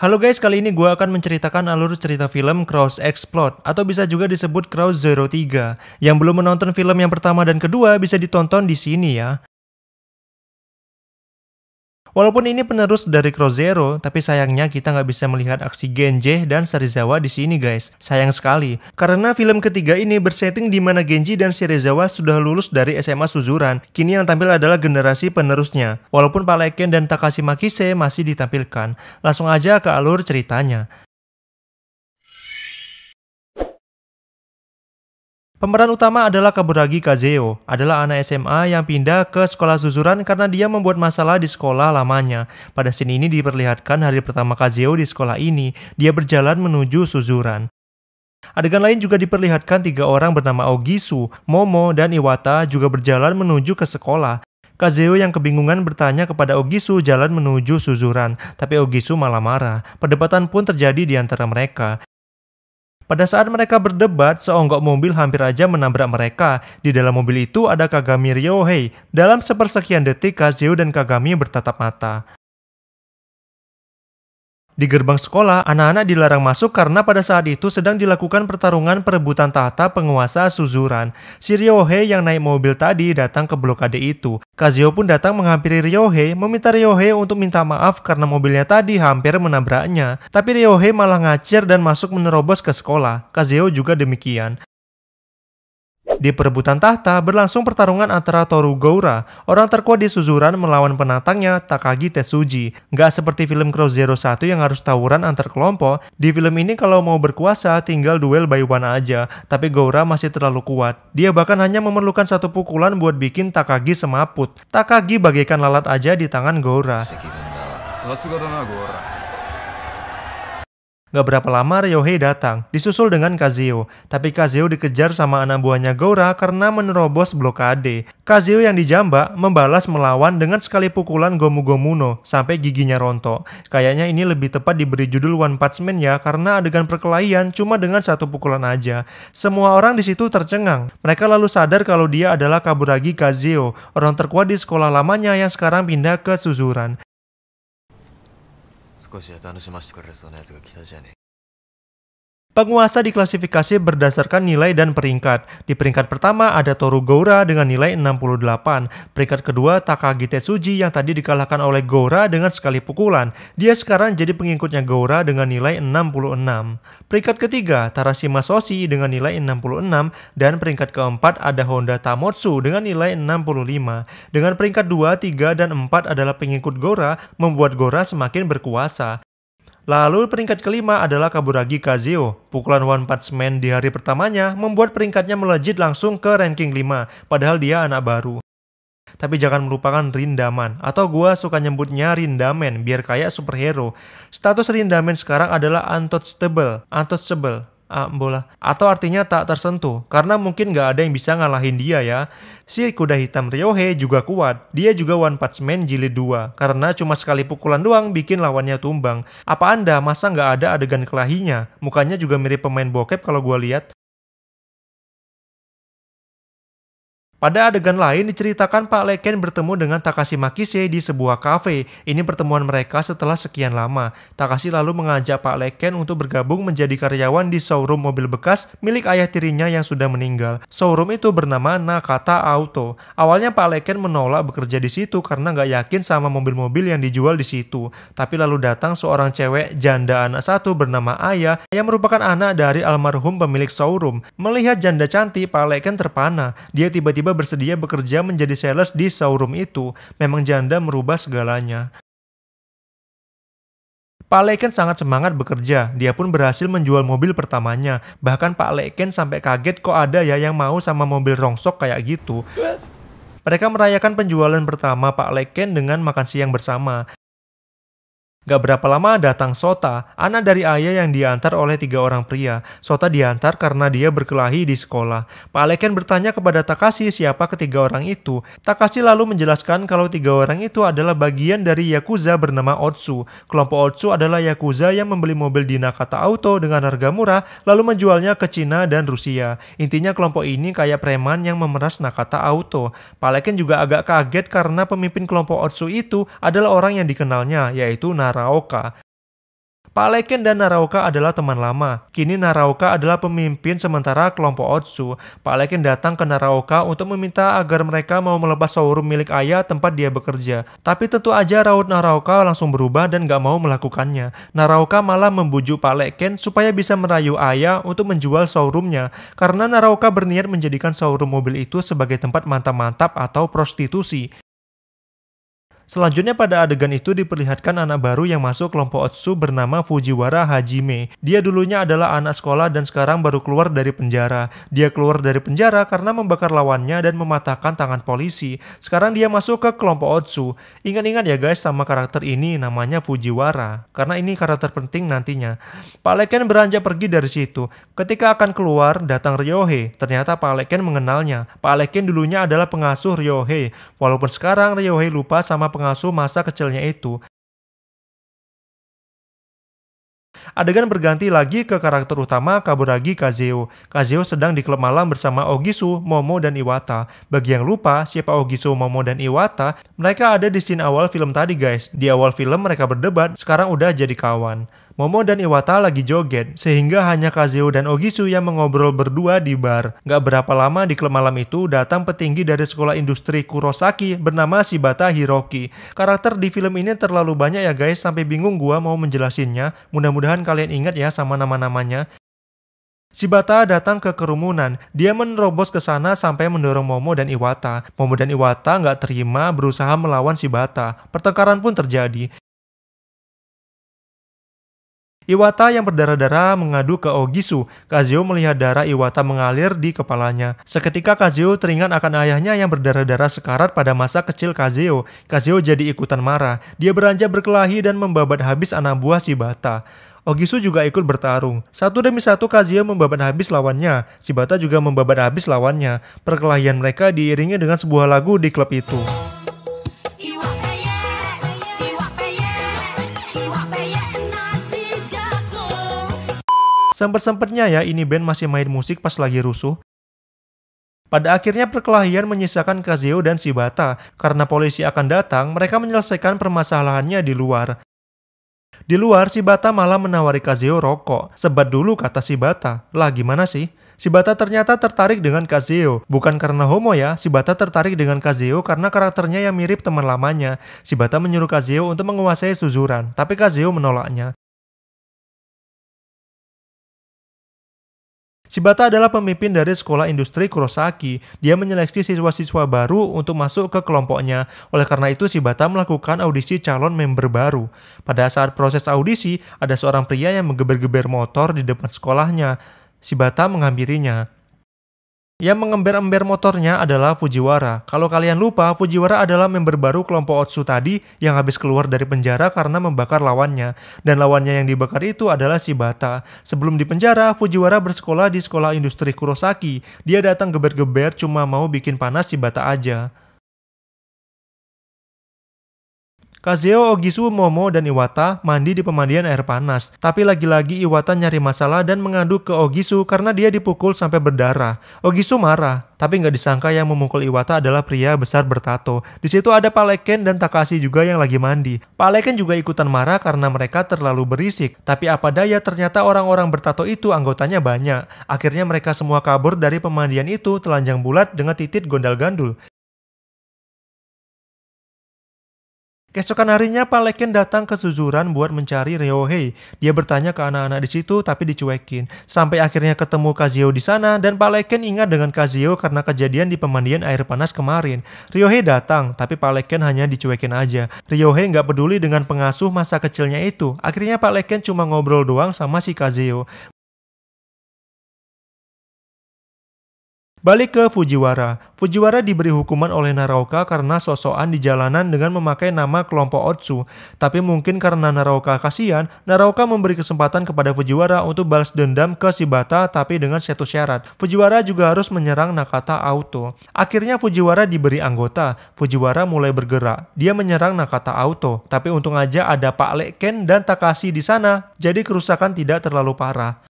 Halo guys, kali ini gue akan menceritakan alur cerita film Cross Explode atau bisa juga disebut Cross Zero 3. Yang belum menonton film yang pertama dan kedua bisa ditonton di sini ya. Walaupun ini penerus dari Cross Zero, tapi sayangnya kita nggak bisa melihat aksi Genji dan Serizawa di sini guys. Sayang sekali, karena film ketiga ini bersetting di mana Genji dan Serizawa sudah lulus dari SMA Suzuran. Kini yang tampil adalah generasi penerusnya. Walaupun Pak Leken dan Takashi Makise masih ditampilkan. Langsung aja ke alur ceritanya. Pemeran utama adalah Kaburagi Kazeo, adalah anak SMA yang pindah ke sekolah Suzuran karena dia membuat masalah di sekolah lamanya. Pada scene ini diperlihatkan hari pertama Kazeo di sekolah ini, dia berjalan menuju Suzuran. Adegan lain juga diperlihatkan tiga orang bernama Ogisu, Momo, dan Iwata juga berjalan menuju ke sekolah. Kazeo yang kebingungan bertanya kepada Ogisu jalan menuju Suzuran, tapi Ogisu malah marah. Perdebatan pun terjadi di antara mereka. Pada saat mereka berdebat, seonggok mobil hampir aja menabrak mereka. Di dalam mobil itu ada Kagami Ryohei. Dalam sepersekian detik, Kazeo dan Kagami bertatap mata. Di gerbang sekolah, anak-anak dilarang masuk karena pada saat itu sedang dilakukan pertarungan perebutan tahta penguasa Suzuran. Si Ryohei yang naik mobil tadi datang ke blokade itu. Kazeo pun datang menghampiri Ryohei, meminta Ryohei untuk minta maaf karena mobilnya tadi hampir menabraknya. Tapi Ryohei malah ngacir dan masuk menerobos ke sekolah. Kazeo juga demikian. Di perebutan tahta, berlangsung pertarungan antara Toru Goura, orang terkuat di Suzuran melawan penantangnya Takagi Tetsuji. Nggak seperti film Cross Zero 1 yang harus tawuran antar kelompok, di film ini kalau mau berkuasa tinggal duel by one aja, tapi Goura masih terlalu kuat. Dia bahkan hanya memerlukan satu pukulan buat bikin Takagi semaput. Takagi bagaikan lalat aja di tangan Goura. Gak berapa lama Ryohei datang, disusul dengan Kazeo. Tapi Kazeo dikejar sama anak buahnya Goura karena menerobos blokade. Kazeo yang dijambak membalas melawan dengan sekali pukulan Gomu Gomu no sampai giginya rontok. Kayaknya ini lebih tepat diberi judul One Punch Man ya, karena adegan perkelahian cuma dengan satu pukulan aja. Semua orang di situ tercengang. Mereka lalu sadar kalau dia adalah Kaburagi Kazeo, orang terkuat di sekolah lamanya yang sekarang pindah ke Suzuran. Penguasa diklasifikasi berdasarkan nilai dan peringkat. Di peringkat pertama ada Toru Goura dengan nilai 68. Peringkat kedua Takagi Tetsuji yang tadi dikalahkan oleh Goura dengan sekali pukulan. Dia sekarang jadi pengikutnya Goura dengan nilai 66. Peringkat ketiga Tarashima Soshi dengan nilai 66. Dan peringkat keempat ada Honda Tamotsu dengan nilai 65. Dengan peringkat 2, 3, dan 4 adalah pengikut Goura, membuat Goura semakin berkuasa. Lalu peringkat kelima adalah Kaburagi Kazeo. Pukulan One Punch Man di hari pertamanya membuat peringkatnya melejit langsung ke ranking 5, padahal dia anak baru. Tapi jangan melupakan Rindaman, atau gua suka nyebutnya Rindaman biar kayak superhero. Status Rindaman sekarang adalah untouchable, bola, atau artinya tak tersentuh, karena mungkin gak ada yang bisa ngalahin dia ya. Si kuda hitam Ryohei juga kuat, dia juga One Punch Man jilid 2, karena cuma sekali pukulan doang bikin lawannya tumbang. Apa anda masa gak ada adegan kelahinya? Mukanya juga mirip pemain bokep kalau gua lihat. Pada adegan lain diceritakan Pak Leken bertemu dengan Takashi Makise di sebuah kafe. Ini pertemuan mereka setelah sekian lama. Takashi lalu mengajak Pak Leken untuk bergabung menjadi karyawan di showroom mobil bekas milik ayah tirinya yang sudah meninggal. Showroom itu bernama Nakata Auto. Awalnya Pak Leken menolak bekerja di situ karena nggak yakin sama mobil-mobil yang dijual di situ. Tapi lalu datang seorang cewek janda anak satu bernama Aya yang merupakan anak dari almarhum pemilik showroom. Melihat janda cantik, Pak Leken terpana. Dia tiba-tiba bersedia bekerja menjadi sales di showroom itu. Memang janda merubah segalanya. Pak Leken sangat semangat bekerja. Dia pun berhasil menjual mobil pertamanya. Bahkan Pak Leken sampai kaget kok ada ya yang mau sama mobil rongsok kayak gitu. Mereka merayakan penjualan pertama Pak Leken dengan makan siang bersama. Gak berapa lama datang Sota, anak dari ayah yang diantar oleh 3 orang pria. Sota diantar karena dia berkelahi di sekolah. Pak Leken bertanya kepada Takashi siapa ketiga orang itu. Takashi lalu menjelaskan kalau 3 orang itu adalah bagian dari Yakuza bernama Otsu. Kelompok Otsu adalah Yakuza yang membeli mobil di Nakata Auto dengan harga murah lalu menjualnya ke Cina dan Rusia. Intinya kelompok ini kayak preman yang memeras Nakata Auto. Pak Leken juga agak kaget karena pemimpin kelompok Otsu itu adalah orang yang dikenalnya, yaitu Naraoka. Pak Leken dan Naraoka adalah teman lama. Kini Naraoka adalah pemimpin sementara kelompok Otsu. Pak Leken datang ke Naraoka untuk meminta agar mereka mau melepas showroom milik ayah tempat dia bekerja. Tapi tentu aja raut Naraoka langsung berubah dan gak mau melakukannya. Naraoka malah membujuk Pak Leken supaya bisa merayu ayah untuk menjual showroomnya. Karena Naraoka berniat menjadikan showroom mobil itu sebagai tempat mantap-mantap atau prostitusi. Selanjutnya pada adegan itu diperlihatkan anak baru yang masuk kelompok Otsu bernama Fujiwara Hajime. Dia dulunya adalah anak sekolah dan sekarang baru keluar dari penjara. Dia keluar dari penjara karena membakar lawannya dan mematahkan tangan polisi. Sekarang dia masuk ke kelompok Otsu. Ingat-ingat ya guys sama karakter ini namanya Fujiwara. Karena ini karakter penting nantinya. Pak Leken beranjak pergi dari situ. Ketika akan keluar datang Ryohei. Ternyata Pak Leken mengenalnya. Pak Leken dulunya adalah pengasuh Ryohei. Walaupun sekarang Ryohei lupa sama pengasuh masa kecilnya itu. Adegan berganti lagi ke karakter utama Kaburagi Kazeo. Kazeo sedang di klub malam bersama Ogisu, Momo, dan Iwata. Bagi yang lupa siapa Ogisu, Momo, dan Iwata, mereka ada di scene awal film tadi guys. Di awal film mereka berdebat, sekarang udah jadi kawan. Momo dan Iwata lagi joget, sehingga hanya Kazeo dan Ogisu yang mengobrol berdua di bar. Gak berapa lama di klub malam itu datang petinggi dari sekolah industri Kurosaki bernama Shibata Hiroki. Karakter di film ini terlalu banyak ya guys, sampai bingung gua mau menjelasinnya. Mudah-mudahan kalian ingat ya sama nama-namanya. Shibata datang ke kerumunan. Dia menerobos ke sana sampai mendorong Momo dan Iwata. Momo dan Iwata nggak terima, berusaha melawan Shibata. Pertengkaran pun terjadi. Iwata yang berdarah-darah mengadu ke Ogisu. Kazeo melihat darah Iwata mengalir di kepalanya. Seketika Kazeo teringat akan ayahnya yang berdarah-darah sekarat pada masa kecil Kazeo. Kazeo jadi ikutan marah. Dia beranjak berkelahi dan membabat habis anak buah Shibata. Ogisu juga ikut bertarung. Satu demi satu Kazeo membabat habis lawannya. Shibata juga membabat habis lawannya. Perkelahian mereka diiringi dengan sebuah lagu di klub itu. Sempet-sempetnya ya ini band masih main musik pas lagi rusuh. Pada akhirnya perkelahian menyisakan Kazeo dan Shibata. Karena polisi akan datang, mereka menyelesaikan permasalahannya di luar. Di luar, Shibata malah menawari Kazeo rokok. Sebat dulu kata Shibata. Lah gimana sih? Shibata ternyata tertarik dengan Kazeo. Bukan karena homo ya, Shibata tertarik dengan Kazeo karena karakternya yang mirip teman lamanya. Shibata menyuruh Kazeo untuk menguasai Suzuran, tapi Kazeo menolaknya. Shibata adalah pemimpin dari sekolah industri Kurosaki. Dia menyeleksi siswa-siswa baru untuk masuk ke kelompoknya. Oleh karena itu, Shibata melakukan audisi calon member baru. Pada saat proses audisi, ada seorang pria yang menggeber-geber motor di depan sekolahnya. Shibata menghampirinya. Yang mengember-ember motornya adalah Fujiwara. Kalau kalian lupa, Fujiwara adalah member baru kelompok Otsu tadi yang habis keluar dari penjara karena membakar lawannya. Dan lawannya yang dibakar itu adalah Shibata. Sebelum di penjara, Fujiwara bersekolah di sekolah industri Kurosaki. Dia datang geber-geber cuma mau bikin panas Shibata aja. Kazeo, Ogisu, Momo, dan Iwata mandi di pemandian air panas. Tapi lagi-lagi Iwata nyari masalah dan mengadu ke Ogisu karena dia dipukul sampai berdarah. Ogisu marah, tapi nggak disangka yang memukul Iwata adalah pria besar bertato. Di situ ada Pak Leken dan Takashi juga yang lagi mandi. Pak Leken juga ikutan marah karena mereka terlalu berisik. Tapi apa daya, ternyata orang-orang bertato itu anggotanya banyak. Akhirnya mereka semua kabur dari pemandian itu telanjang bulat dengan titik gondal-gandul. Keesokan harinya Pak Leken datang ke Suzuran buat mencari Ryohei. Dia bertanya ke anak-anak di situ tapi dicuekin. Sampai akhirnya ketemu Kazeo di sana dan Pak Leken ingat dengan Kazeo karena kejadian di pemandian air panas kemarin. Ryohei datang tapi Pak Leken hanya dicuekin aja. Ryohei nggak peduli dengan pengasuh masa kecilnya itu. Akhirnya Pak Leken cuma ngobrol doang sama si Kazeo. Balik ke Fujiwara. Fujiwara diberi hukuman oleh Naraoka karena sok-sokan di jalanan dengan memakai nama kelompok Otsu. Tapi mungkin karena Naraoka kasihan, Naraoka memberi kesempatan kepada Fujiwara untuk balas dendam ke Shibata tapi dengan satu syarat. Fujiwara juga harus menyerang Nakata Auto. Akhirnya Fujiwara diberi anggota. Fujiwara mulai bergerak. Dia menyerang Nakata Auto. Tapi untung aja ada Pak Leken dan Takashi di sana. Jadi kerusakan tidak terlalu parah.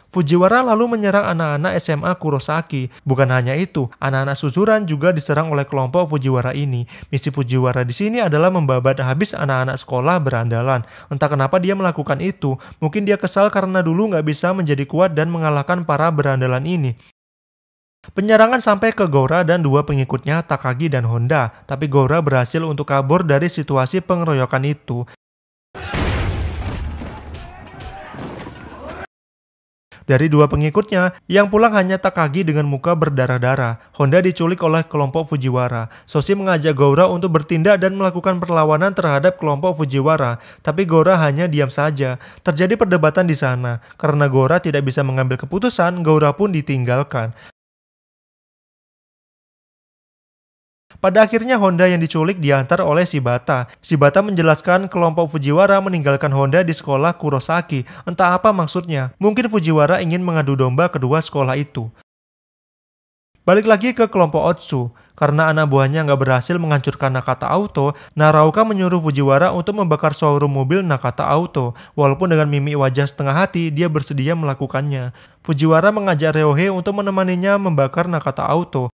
Fujiwara lalu menyerang anak-anak SMA Kurosaki. Bukan hanya itu, anak-anak Suzuran juga diserang oleh kelompok Fujiwara ini. Misi Fujiwara di sini adalah membabat habis anak-anak sekolah berandalan. Entah kenapa dia melakukan itu. Mungkin dia kesal karena dulu nggak bisa menjadi kuat dan mengalahkan para berandalan ini. Penyerangan sampai ke Goura dan dua pengikutnya Takagi dan Honda, tapi Goura berhasil untuk kabur dari situasi pengeroyokan itu. Dari dua pengikutnya, yang pulang hanya Takagi dengan muka berdarah-darah. Honda diculik oleh kelompok Fujiwara. Soshi mengajak Goura untuk bertindak dan melakukan perlawanan terhadap kelompok Fujiwara, tapi Goura hanya diam saja. Terjadi perdebatan di sana. Karena Goura tidak bisa mengambil keputusan, Goura pun ditinggalkan. Pada akhirnya Honda yang diculik diantar oleh Shibata. Shibata menjelaskan kelompok Fujiwara meninggalkan Honda di sekolah Kurosaki. Entah apa maksudnya. Mungkin Fujiwara ingin mengadu domba kedua sekolah itu. Balik lagi ke kelompok Otsu. Karena anak buahnya nggak berhasil menghancurkan Nakata Auto, Naraoka menyuruh Fujiwara untuk membakar showroom mobil Nakata Auto. Walaupun dengan mimik wajah setengah hati, dia bersedia melakukannya. Fujiwara mengajak Ryohei untuk menemaninya membakar Nakata Auto.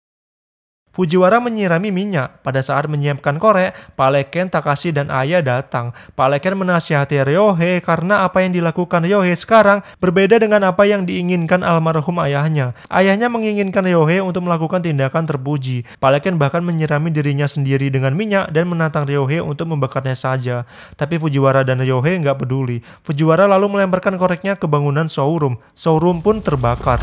Fujiwara menyirami minyak. Pada saat menyiapkan korek, Pak Leken, Takashi, dan Aya datang. Pak Leken menasihati Ryohei karena apa yang dilakukan Ryohei sekarang berbeda dengan apa yang diinginkan almarhum ayahnya. Ayahnya menginginkan Ryohei untuk melakukan tindakan terpuji. Pak Leken bahkan menyirami dirinya sendiri dengan minyak dan menantang Ryohei untuk membakarnya saja. Tapi Fujiwara dan Ryohei nggak peduli. Fujiwara lalu melemparkan koreknya ke bangunan showroom. Showroom pun terbakar.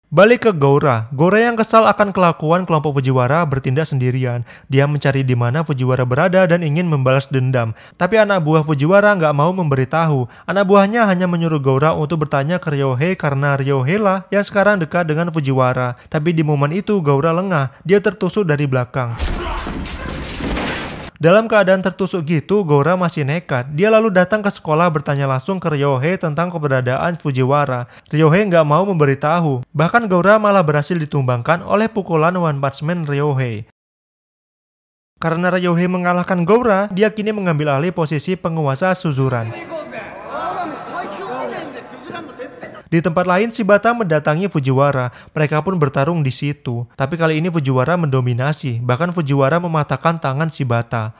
Balik ke Goura. Goura yang kesal akan kelakuan kelompok Fujiwara bertindak sendirian. Dia mencari di mana Fujiwara berada dan ingin membalas dendam. Tapi anak buah Fujiwara nggak mau memberitahu. Anak buahnya hanya menyuruh Goura untuk bertanya ke Ryohei karena Ryohei lah yang sekarang dekat dengan Fujiwara. Tapi di momen itu Goura lengah. Dia tertusuk dari belakang. Dalam keadaan tertusuk gitu, Goura masih nekat. Dia lalu datang ke sekolah bertanya langsung ke Ryohei tentang keberadaan Fujiwara. Ryohei nggak mau memberitahu. Bahkan Goura malah berhasil ditumbangkan oleh pukulan One Punch Man Ryohei. Karena Ryohei mengalahkan Goura, dia kini mengambil alih posisi penguasa Suzuran. Di tempat lain, Shibata mendatangi Fujiwara. Mereka pun bertarung di situ. Tapi kali ini Fujiwara mendominasi. Bahkan Fujiwara mematahkan tangan Shibata.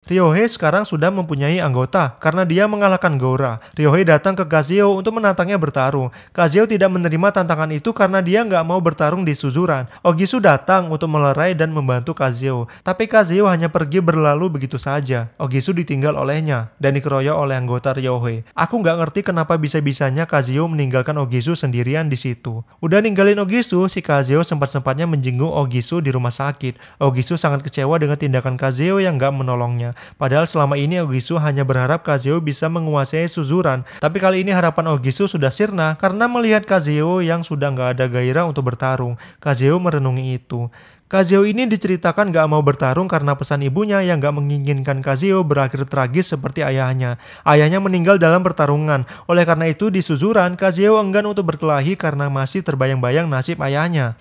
Ryohei sekarang sudah mempunyai anggota karena dia mengalahkan Goura. Ryohei datang ke Kazuo untuk menantangnya bertarung. Kazuo tidak menerima tantangan itu karena dia nggak mau bertarung di Suzuran. Ogisu datang untuk melerai dan membantu Kazuo. Tapi Kazuo hanya pergi berlalu begitu saja. Ogisu ditinggal olehnya dan dikeroyok oleh anggota Ryohei. Aku nggak ngerti kenapa bisa-bisanya Kazuo meninggalkan Ogisu sendirian di situ. Udah ninggalin Ogisu, si Kazuo sempat-sempatnya menjenguk Ogisu di rumah sakit. Ogisu sangat kecewa dengan tindakan Kazuo yang nggak menolongnya. Padahal selama ini Ogisu hanya berharap Kazuo bisa menguasai Suzuran. Tapi kali ini harapan Ogisu sudah sirna karena melihat Kazuo yang sudah nggak ada gairah untuk bertarung. Kazuo merenungi itu. Kazuo ini diceritakan gak mau bertarung karena pesan ibunya yang gak menginginkan Kazuo berakhir tragis seperti ayahnya. Ayahnya meninggal dalam pertarungan. Oleh karena itu di Suzuran, Kazuo enggan untuk berkelahi karena masih terbayang-bayang nasib ayahnya.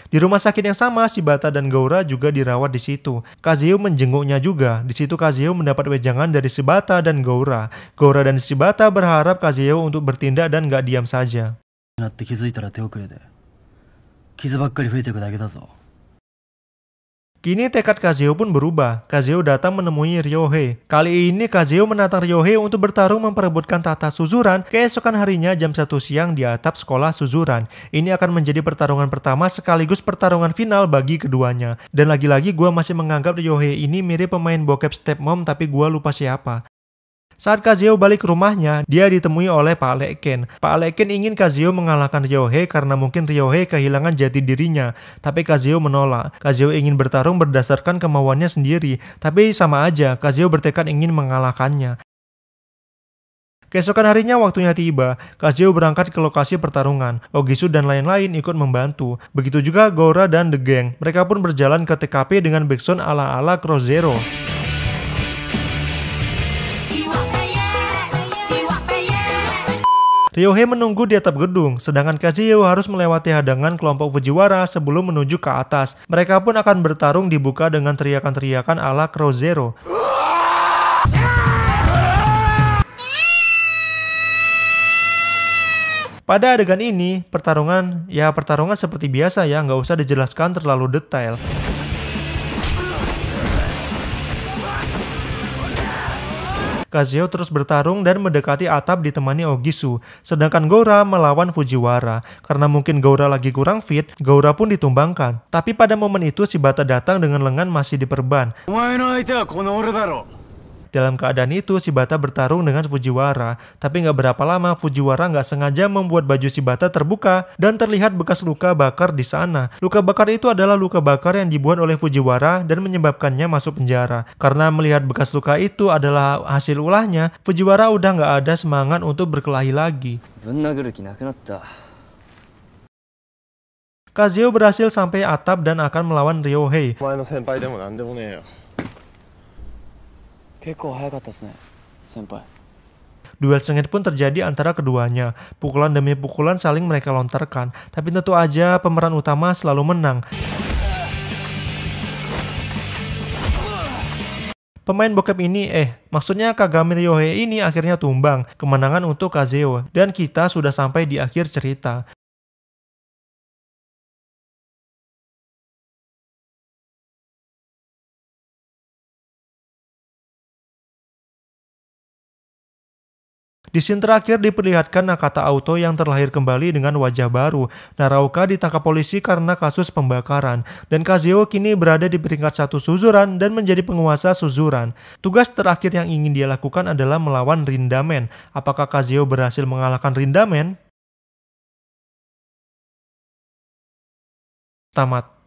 Di rumah sakit yang sama, Shibata dan Goura juga dirawat di situ. Kazuo menjenguknya juga. Di situ Kazuo mendapat wejangan dari Shibata dan Goura. Goura dan Shibata berharap Kazuo untuk bertindak dan gak diam saja. Kini tekad Kazuo pun berubah. Kazuo datang menemui Ryohei. Kali ini Kazuo menantang Ryohei untuk bertarung memperebutkan tahta Suzuran keesokan harinya jam 1 siang di atap sekolah Suzuran. Ini akan menjadi pertarungan pertama sekaligus pertarungan final bagi keduanya. Dan lagi-lagi gue masih menganggap Ryohei ini mirip pemain bokep stepmom tapi gue lupa siapa. Saat Kazuo balik ke rumahnya, dia ditemui oleh Pak Leken. Pak Leken ingin Kazuo mengalahkan Ryohei karena mungkin Ryohei kehilangan jati dirinya. Tapi Kazuo menolak. Kazuo ingin bertarung berdasarkan kemauannya sendiri. Tapi sama aja, Kazuo bertekad ingin mengalahkannya. Keesokan harinya waktunya tiba, Kazuo berangkat ke lokasi pertarungan. Ogisu dan lain-lain ikut membantu. Begitu juga Goura dan The Gang. Mereka pun berjalan ke TKP dengan backsound ala-ala Cross Zero. Ryohei menunggu di atap gedung, sedangkan Kazuyo harus melewati hadangan kelompok Fujiwara sebelum menuju ke atas. Mereka pun akan bertarung dibuka dengan teriakan-teriakan ala Crow Zero. Pada adegan ini, pertarungan seperti biasa ya, nggak usah dijelaskan terlalu detail. Kazuyo terus bertarung dan mendekati atap ditemani Ogisu, sedangkan Goura melawan Fujiwara. Karena mungkin Goura lagi kurang fit, Goura pun ditumbangkan. Tapi pada momen itu Shibata datang dengan lengan masih diperban. Dalam keadaan itu, Shibata bertarung dengan Fujiwara, tapi nggak berapa lama Fujiwara nggak sengaja membuat baju Shibata terbuka dan terlihat bekas luka bakar di sana. Luka bakar itu adalah luka bakar yang dibuat oleh Fujiwara dan menyebabkannya masuk penjara. Karena melihat bekas luka itu adalah hasil ulahnya, Fujiwara udah nggak ada semangat untuk berkelahi lagi. Kazuyo berhasil sampai atap dan akan melawan Ryohei. Duel sengit pun terjadi antara keduanya. Pukulan demi pukulan saling mereka lontarkan. Tapi tentu aja pemeran utama selalu menang. Pemain bokep ini, maksudnya Kagami Ryohei ini akhirnya tumbang. Kemenangan untuk Kazuyo. Dan kita sudah sampai di akhir cerita. Di scene terakhir diperlihatkan Nakata Auto yang terlahir kembali dengan wajah baru. Naraoka ditangkap polisi karena kasus pembakaran. Dan Kazuyo kini berada di peringkat 1 Suzuran dan menjadi penguasa Suzuran. Tugas terakhir yang ingin dia lakukan adalah melawan Rindamen. Apakah Kazuyo berhasil mengalahkan Rindamen? Tamat.